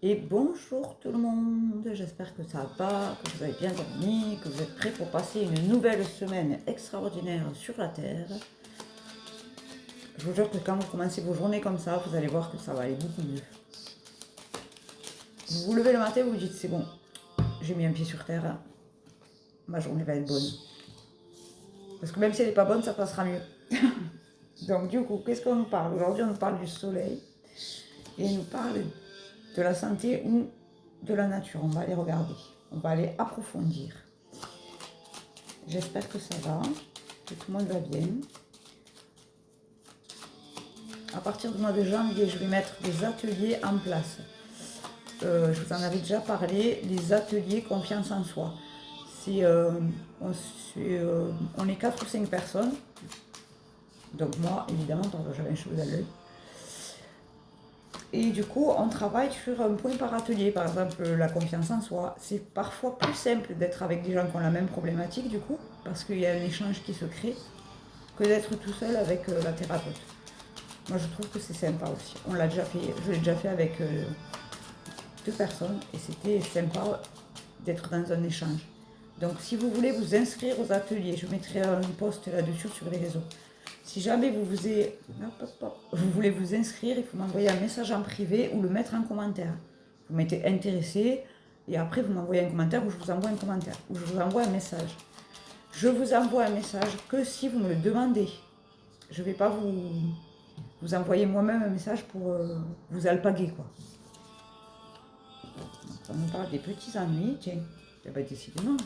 Et bonjour tout le monde, j'espère que ça va, que vous avez bien dormi, que vous êtes prêts pour passer une nouvelle semaine extraordinaire sur la Terre. Je vous jure que quand vous commencez vos journées comme ça, vous allez voir que ça va aller beaucoup mieux. Vous vous levez le matin, vous vous dites c'est bon, j'ai mis un pied sur Terre, ma journée va être bonne. Parce que même si elle n'est pas bonne, ça passera mieux. Donc du coup, qu'est-ce qu'on nous parle? Aujourd'hui, on nous parle du soleil et il nous parle de la santé ou de la nature. On va aller regarder, on va aller approfondir. J'espère que ça va, que tout le monde va bien. À partir du mois de janvier, je vais mettre des ateliers en place. Je vous en avais déjà parlé, les ateliers confiance en soi. On est 4 ou 5 personnes. Donc moi, évidemment, j'avais un cheveu dans l'œil. Et du coup, on travaille sur un point par atelier, par exemple la confiance en soi. C'est parfois plus simple d'être avec des gens qui ont la même problématique, du coup, parce qu'il y a un échange qui se crée, que d'être tout seul avec la thérapeute. Moi, je trouve que c'est sympa aussi. On l'a déjà fait, je l'ai déjà fait avec 2 personnes, et c'était sympa d'être dans un échange. Donc, si vous voulez vous inscrire aux ateliers, je mettrai un post là-dessus sur les réseaux. Si jamais vous voulez vous inscrire, il faut m'envoyer un message en privé ou le mettre en commentaire. Vous mettez intéressé et après vous m'envoyez un commentaire ou je vous envoie un commentaire ou je vous envoie un message. Je vous envoie un message que si vous me le demandez. Je ne vais pas vous envoyer moi-même un message pour vous alpaguer, quoi. Donc, on nous parle des petits ennuis. Tiens, décidément.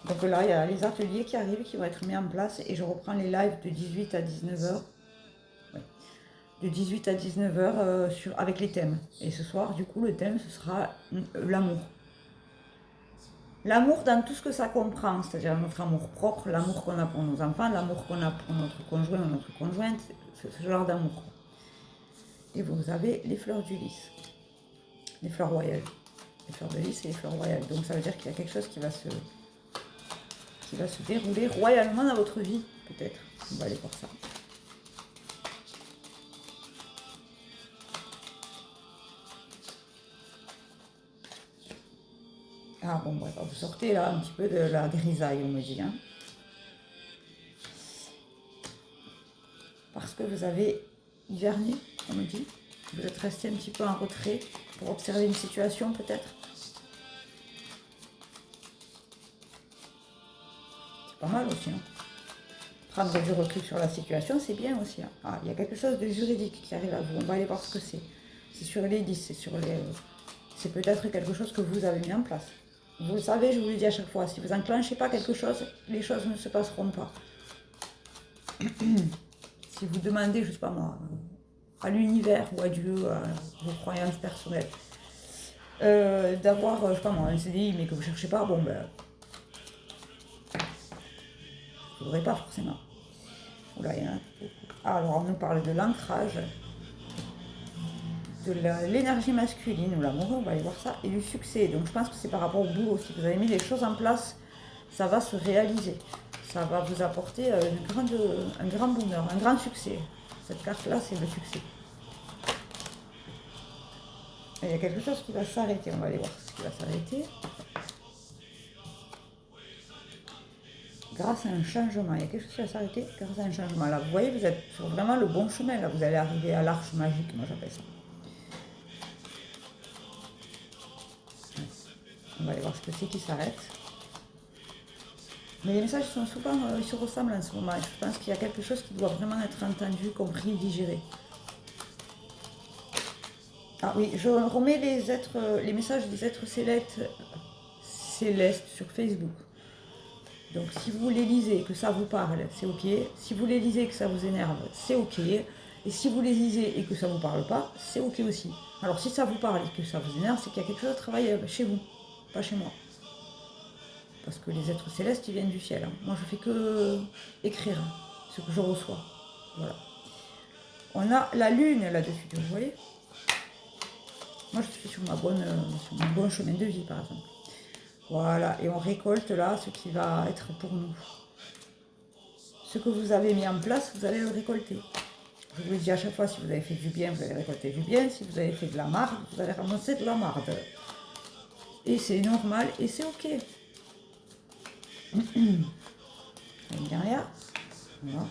Donc là, il y a les ateliers qui arrivent, qui vont être mis en place et je reprends les lives de 18 à 19h. Ouais. De 18 à 19h avec les thèmes. Et ce soir, du coup, le thème, ce sera l'amour. L'amour dans tout ce que ça comprend, c'est-à-dire notre amour propre, l'amour qu'on a pour nos enfants, l'amour qu'on a pour notre conjoint ou notre conjointe, ce genre d'amour. Et vous avez les fleurs du lys, les fleurs royales. Les fleurs de lys et les fleurs royales. Donc ça veut dire qu'il y a quelque chose qui va se dérouler royalement dans votre vie, peut-être. On va aller voir ça. Ah bon, bref, vous sortez là un petit peu de la grisaille, on me dit. Hein. Parce que vous avez hiverné, on me dit. Vous êtes resté un petit peu en retrait pour observer une situation, peut-être. C'est pas mal aussi. Hein. Prendre du recul sur la situation, c'est bien aussi. Hein. Ah, il y a quelque chose de juridique qui arrive à vous. On va aller voir ce que c'est. C'est sur les 10, c'est peut-être quelque chose que vous avez mis en place. Vous le savez, je vous le dis à chaque fois, si vous n'enclenchez pas quelque chose, les choses ne se passeront pas. Si vous demandez, je ne sais pas moi, à l'univers ou à Dieu, à vos croyances personnelles, d'avoir, je ne sais pas moi, un CDI, mais que vous ne cherchez pas, bon ben, vous n'aurez pas forcément. Oula, il y en a beaucoup. Alors, on nous parle de l'ancrage, de l'énergie masculine ou l'amour, on va aller voir ça, et du succès. Donc je pense que c'est par rapport au boulot. Si vous avez mis les choses en place, ça va se réaliser. Ça va vous apporter un grand bonheur, un grand succès. Cette carte-là, c'est le succès. Et il y a quelque chose qui va s'arrêter. On va aller voir ce qui va s'arrêter. Grâce à un changement. Il y a quelque chose qui va s'arrêter grâce à un changement. Là, vous voyez, vous êtes sur vraiment le bon chemin. Là, vous allez arriver à l'arche magique, moi j'appelle ça. On va aller voir ce que c'est qui s'arrête. Mais les messages sont souvent, ils se ressemblent en ce moment. Je pense qu'il y a quelque chose qui doit vraiment être entendu, compris, digéré. Ah oui, je remets les messages des êtres célestes sur Facebook. Donc si vous les lisez et que ça vous parle, c'est ok. Si vous les lisez et que ça vous énerve, c'est ok. Et si vous les lisez et que ça ne vous parle pas, c'est ok aussi. Alors si ça vous parle et que ça vous énerve, c'est qu'il y a quelque chose à travailler chez vous, pas chez moi. Parce que les êtres célestes, ils viennent du ciel. Hein. Moi, je fais que écrire ce que je reçois. Voilà. On a la lune là-dessus, vous voyez. Moi, je suis sur mon bon chemin de vie, par exemple. Voilà, et on récolte là ce qui va être pour nous. Ce que vous avez mis en place, vous allez le récolter. Je vous le dis à chaque fois, si vous avez fait du bien, vous allez récolter du bien. Si vous avez fait de la marde, vous allez ramasser de la marde. Et c'est normal et c'est ok. Une dernière. Voilà.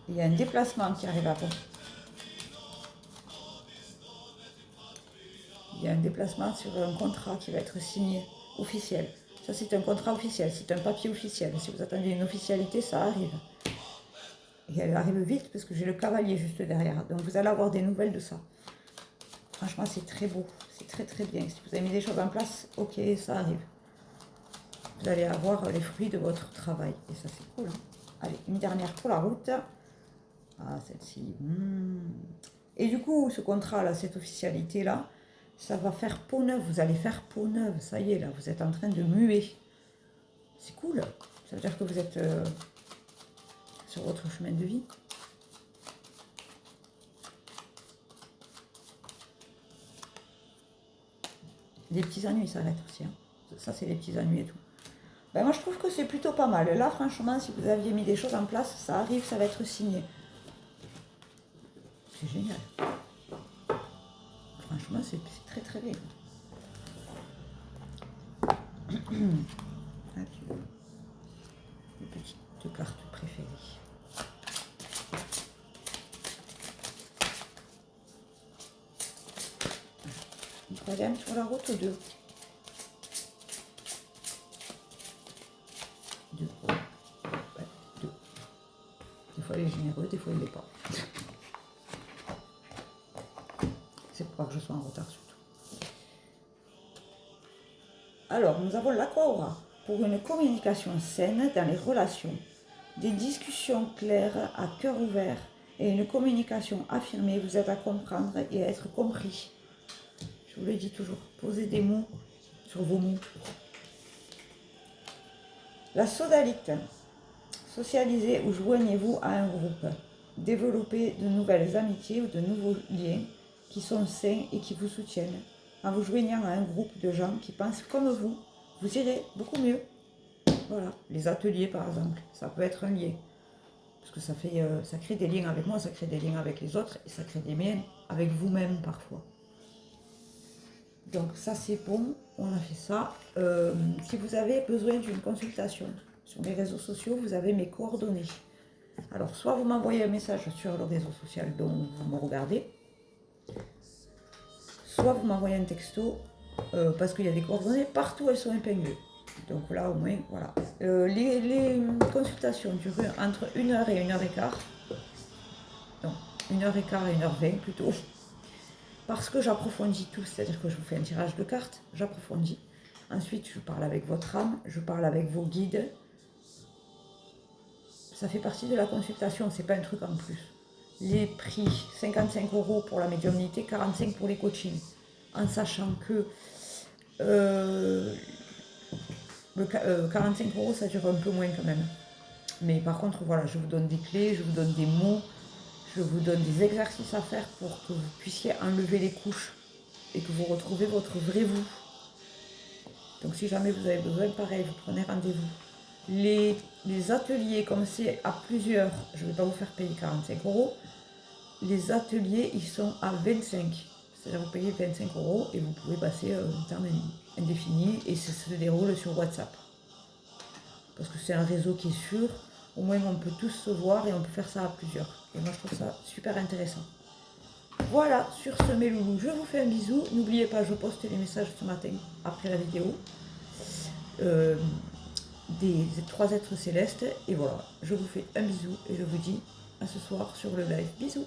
Il y a un déplacement qui arrive après. Il y a un déplacement sur un contrat qui va être signé, officiel. Ça, c'est un contrat officiel, c'est un papier officiel. Si vous attendez une officialité, ça arrive. Et elle arrive vite parce que j'ai le cavalier juste derrière. Donc vous allez avoir des nouvelles de ça. Franchement, c'est très beau. C'est très très bien. Si vous avez mis des choses en place, ok, ça arrive. Vous allez avoir les fruits de votre travail. Et ça, c'est cool. Hein. Allez, une dernière pour la route. Ah, celle-ci. Et du coup, ce contrat-là, cette officialité-là, ça va faire peau neuve. Vous allez faire peau neuve. Ça y est, là, vous êtes en train de muer. C'est cool. Ça veut dire que vous êtes sur votre chemin de vie. Les petits ennuis s'arrêtent aussi. Hein. Ça, c'est les petits ennuis et tout. Ben, moi, je trouve que c'est plutôt pas mal. Là, franchement, si vous aviez mis des choses en place, ça arrive, ça va être signé. C'est génial. Franchement, c'est très très bien. Les petites cartes préférées. Une troisième sur la route ou deux? Deux. Ouais, deux. Des fois, il est généreux, des fois, il l'est pas. C'est pour pas que je sois en retard surtout. Alors, nous avons l'Aquaora pour une communication saine dans les relations, des discussions claires à cœur ouvert et une communication affirmée vous aide à comprendre et à être compris. Je vous le dis toujours, posez des mots sur vos mots. La sodalite, socialisez ou joignez-vous à un groupe. Développez de nouvelles amitiés ou de nouveaux liens qui sont sains et qui vous soutiennent. En vous joignant à un groupe de gens qui pensent comme vous irez beaucoup mieux. Voilà, les ateliers par exemple, ça peut être un lien. Parce que ça crée des liens avec moi, ça crée des liens avec les autres et ça crée des liens avec vous-même parfois. Donc ça c'est bon, on a fait ça. Si vous avez besoin d'une consultation sur les réseaux sociaux, vous avez mes coordonnées. Alors soit vous m'envoyez un message sur le réseau social dont vous me regardez, soit vous m'envoyez un texto, parce qu'il y a des coordonnées, partout elles sont épinglées. Donc là au moins, voilà. Les consultations durent entre 1h et 1h15. Non, 1h15 et 1h20 plutôt. Parce que j'approfondis tout, c'est-à-dire que je vous fais un tirage de cartes, j'approfondis. Ensuite, je parle avec votre âme, je parle avec vos guides. Ça fait partie de la consultation, c'est pas un truc en plus. Les prix, 55 € pour la médiumnité, 45 € pour les coachings. En sachant que 45 € ça dure un peu moins quand même. Mais par contre, voilà, je vous donne des clés, je vous donne des mots, je vous donne des exercices à faire pour que vous puissiez enlever les couches et que vous retrouvez votre vrai vous. Donc si jamais vous avez besoin, pareil, vous prenez rendez-vous. Les ateliers, comme c'est à plusieurs, je ne vais pas vous faire payer 45 €. Les ateliers, ils sont à 25. C'est-à-dire vous payez 25 € et vous pouvez passer un temps indéfini et ça se déroule sur WhatsApp. Parce que c'est un réseau qui est sûr. Au moins, on peut tous se voir et on peut faire ça à plusieurs. Et moi, je trouve ça super intéressant. Voilà, sur ce, mes loulous, je vous fais un bisou. N'oubliez pas, je poste les messages ce matin, après la vidéo, des 3 êtres célestes. Et voilà, je vous fais un bisou et je vous dis à ce soir sur le live. Bisous.